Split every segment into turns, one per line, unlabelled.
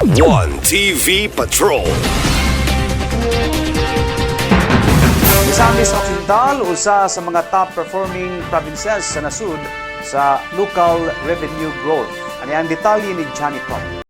1TV Patrol.
Misamis Occidental, usa sa mga top-performing provinces sa nasud sa local revenue growth. Ano ang detalye ni Johnny Tom?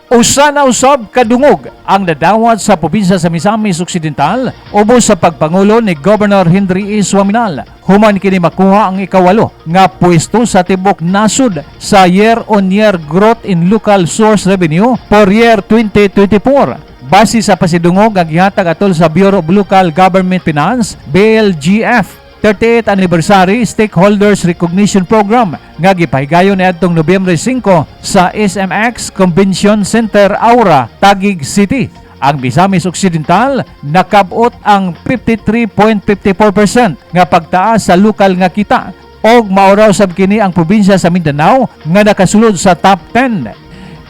Usa na usab kadungog ang nadawat sa probinsya sa Misamis Occidental ubos sa pagpangulo ni Governor Henry E. Suaminal. Human kini makuha ang ikawalo nga pwesto sa tibok nasud sa year-on-year growth in local source revenue for year 2024. Base sa pasidungog nga gihatag atol sa Bureau of Local Government Finance, BLGF, 38th Anniversary Stakeholders Recognition Program nga gipahigayon niadtong Nobyembre 5 sa SMX Convention Center Aura, Taguig City. Ang Misamis Occidental nakabot ang 53.54% nga pagtaas sa lokal nga kita og mauraw sab kini ang probinsya sa Mindanao nga nakasulod sa top 10.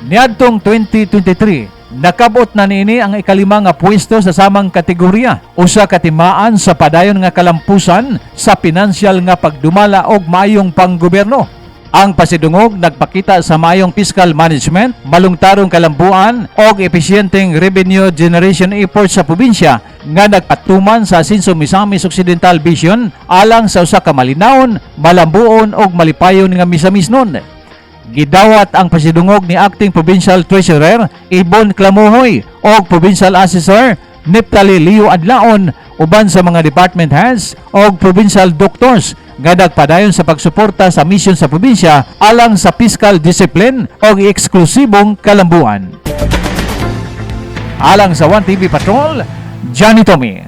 Niadtong 2023, nakabot na niini ang ikalima nga pwesto sa samang kategorya, usa katimaan sa padayon nga kalampusan sa pinansyal nga pagdumala og maayong panggobyerno. Ang pasidungog nagpakita sa maayong fiscal management, malungtarong kalambuan og epesyenteng revenue generation effort sa probinsya nga nagpatuman sa Sinso Misamis Occidental Vision alang sa usa ka malinawon, malambuon og malipayon nga Misamisnon. Gidawat ang pasidungog ni Acting Provincial Treasurer Ibon Clamuhoy o Provincial Assessor Neptali Leo Adlaon uban sa mga department heads o provincial doctors nga nagpadayon sa pagsuporta sa misyon sa probinsya alang sa fiscal discipline o eksklusibong kalambuan. Alang sa 1TV Patrol, Johnny Tommy.